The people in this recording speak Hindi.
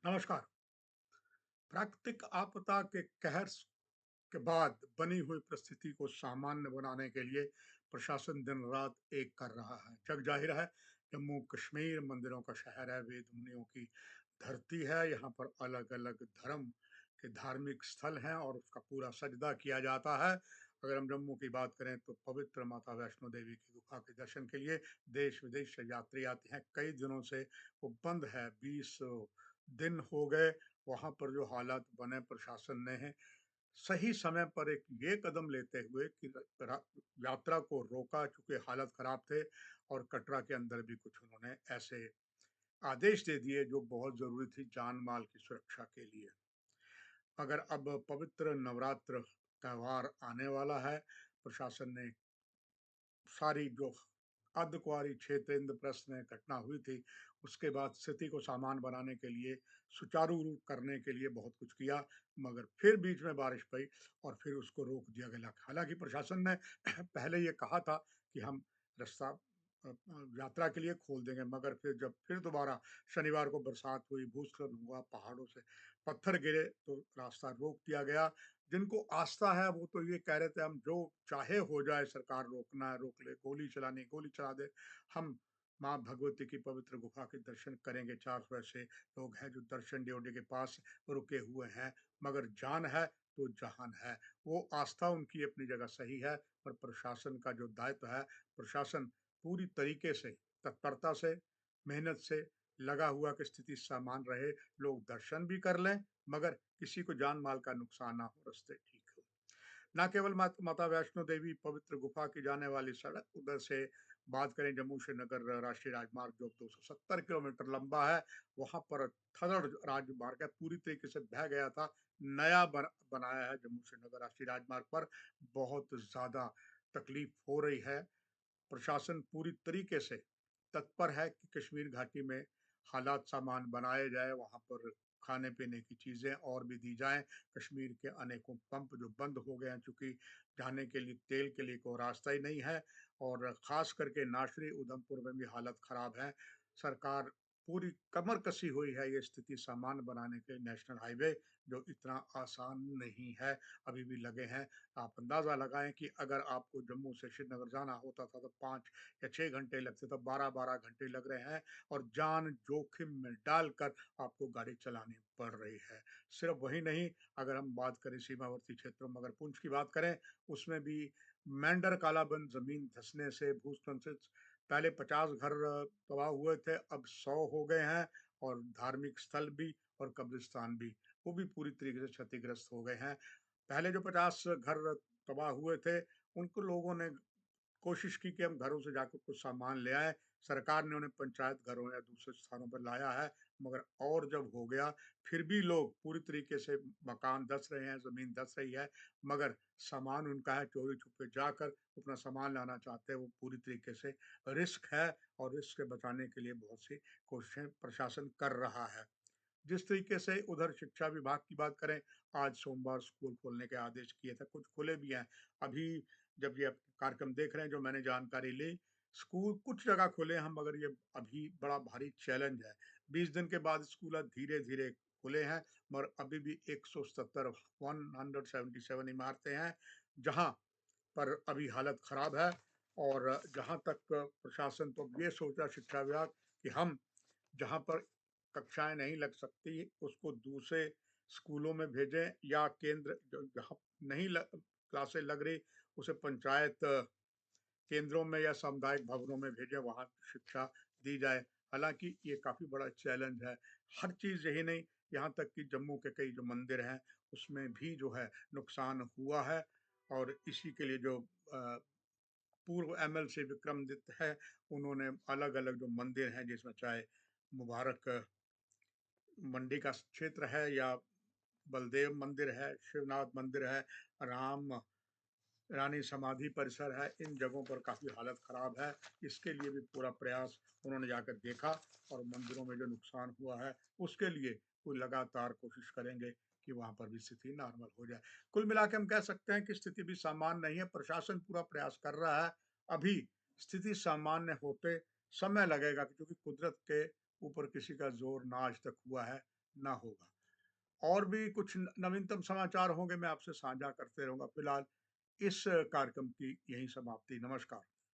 नमस्कार। प्राकृतिक आपदा के कहर के बाद बनी हुई परिस्थिति को सामान्य बनाने के लिए प्रशासन दिन रात एक कर रहा है। जग जाहिर है, जम्मू कश्मीर मंदिरों का शहर है, वेद मुनियों की धरती है। यहाँ पर अलग अलग धर्म के धार्मिक स्थल हैं और उसका पूरा सजदा किया जाता है। अगर हम जम्मू की बात करें तो पवित्र माता वैष्णो देवी की गुफा के दर्शन के लिए देश विदेश से यात्री आते हैं। कई दिनों से वो बंद है, 20 दिन हो गए। वहां पर जो हालात बने, प्रशासन ने है सही समय पर एक ये कदम लेते हुए कि यात्रा को रोका, चूंकि हालत खराब थे और कटरा के अंदर भी कुछ उन्होंने ऐसे आदेश दे दिए जो बहुत जरूरी थी जान माल की सुरक्षा के लिए। अगर अब पवित्र नवरात्र त्योहार आने वाला है, प्रशासन ने सारी जो अर्धकुंवारी क्षेत्र इंद्रप्रस्थ में घटना हुई थी, उसके बाद स्थिति को सामान्य बनाने के लिए, सुचारू रूप करने के लिए बहुत कुछ किया, मगर फिर बीच में बारिश पड़ी और फिर उसको रोक दिया गया। हालांकि प्रशासन ने पहले ये कहा था कि हम रास्ता यात्रा के लिए खोल देंगे, मगर फिर जब फिर दोबारा शनिवार को बरसात हुई, भूस्खलन हुआ, पहाड़ों से पत्थर गिरे तो रास्ता रोक दिया गया। जिनको आस्था है वो तो ये कह रहे थे हम जो चाहे हो जाए, सरकार रोकना है रोक ले, गोली चलानी गोली चला दे, हम माँ भगवती की पवित्र गुफा के दर्शन करेंगे। 400 ऐसे लोग हैं जो दर्शन ड्योढ़ी के पास रुके हुए हैं, मगर जान है तो जहान है। वो आस्था उनकी अपनी जगह सही है, पर प्रशासन का जो दायित्व है, प्रशासन पूरी तरीके से, तत्परता से, मेहनत से लगा हुआ कि स्थिति सामान्य रहे, लोग दर्शन भी कर लें, मगर किसी को जान माल का नुकसान ना हो, रास्ते ठीक हो। न केवल माता वैष्णो देवी पवित्र गुफा की जाने वाली सड़क, उधर से बात करें जम्मू श्रीनगर राष्ट्रीय राजमार्ग जो 270 किलोमीटर लंबा है, वहां पर थदड़ राजमार्ग है, पूरी तरीके से बह गया था। नया बनाया है जम्मू श्रीनगर राष्ट्रीय राजमार्ग पर। बहुत ज्यादा तकलीफ हो रही है। प्रशासन पूरी तरीके से तत्पर है कि कश्मीर घाटी में हालात सामान बनाए जाए, वहां पर खाने पीने की चीजें और भी दी जाएं। कश्मीर के अनेकों पंप जो बंद हो गए हैं, चूंकि जाने के लिए तेल के लिए कोई रास्ता ही नहीं है, और खास करके नाशरी उधमपुर में भी हालत खराब है। सरकार पूरी कमर कसी हुई है ये स्थिति सामान्य बनाने के। नेशनल हाईवे जो इतना आसान नहीं है, अभी भी लगे हैं। आप अंदाजा लगाएं कि अगर आपको जम्मू से श्रीनगर जाना होता था तो 5 या 6 घंटे लगते, तो 12-12 घंटे लग रहे हैं और जान जोखिम में डालकर आपको गाड़ी चलानी पड़ रही है। सिर्फ वही नहीं, अगर हम बात करें सीमावर्ती क्षेत्रों में, अगर पुंछ की बात करें, उसमें भी मेंढर कालाबंद जमीन धंसने से, भूस्खलन से पहले 50 घर तबाह हुए थे, अब 100 हो गए हैं। और धार्मिक स्थल भी और कब्रिस्तान भी, वो भी पूरी तरीके से क्षतिग्रस्त हो गए हैं। पहले जो 50 घर तबाह हुए थे, उनको लोगों ने कोशिश की कि हम घरों से जाकर कुछ सामान ले आए। सरकार ने उन्हें पंचायत घरों या दूसरे स्थानों पर लाया है, मगर और जब हो गया, फिर भी लोग पूरी तरीके से मकान धंस रहे हैं, जमीन धंस रही है, मगर सामान उनका है, चोरी छुपे जाकर अपना सामान लाना चाहते हैं। वो पूरी तरीके से रिस्क है, और रिस्क से बचाने के लिए बहुत सी कोशिशें प्रशासन कर रहा है। जिस तरीके से उधर शिक्षा विभाग की बात करें, आज सोमवार स्कूल खोलने के आदेश किए थे, कुछ खुले भी हैं। अभी जब ये कार्यक्रम देख रहे हैं, जो मैंने जानकारी ली, स्कूल कुछ जगह खुले हैं, मगर ये अभी बड़ा भारी चैलेंज है। 20 दिन के बाद स्कूल धीरे धीरे खुले हैं, मगर अभी भी 177 इमारतें हैं जहां पर अभी हालत खराब है। और जहां तक प्रशासन तो ये सोच रहा, शिक्षा विभाग, कि हम जहाँ पर कक्षाएं नहीं लग सकती उसको दूसरे स्कूलों में भेजें, या केंद्र जहाँ नहीं क्लासें लग रही उसे पंचायत केंद्रों में या सामुदायिक भवनों में भेजें, वहाँ शिक्षा दी जाए। हालांकि ये काफी बड़ा चैलेंज है। हर चीज यही नहीं, यहाँ तक कि जम्मू के कई जो मंदिर हैं उसमें भी जो है नुकसान हुआ है। और इसी के लिए जो पूर्व एमएलसी विक्रमदित्य है, उन्होंने अलग अलग जो मंदिर हैं, जिसमें चाहे मुबारक मंडी का क्षेत्र है, या बलदेव मंदिर है, शिवनाथ मंदिर है, राम रानी समाधि परिसर है, इन जगहों पर काफी हालत खराब है। इसके लिए भी पूरा प्रयास उन्होंने जाकर देखा, और मंदिरों में जो नुकसान हुआ है उसके लिए वो लगातार कोशिश करेंगे कि वहां पर भी स्थिति नॉर्मल हो जाए। कुल मिला के हम कह सकते हैं कि स्थिति भी सामान्य नहीं है, प्रशासन पूरा प्रयास कर रहा है। अभी स्थिति सामान्य होते समय लगेगा, क्योंकि कुदरत के ऊपर किसी का जोर ना आज तक हुआ है, ना होगा। और भी कुछ नवीनतम समाचार होंगे, मैं आपसे साझा करते रहूँगा। फिलहाल इस कार्यक्रम की यहीं समाप्ति। नमस्कार।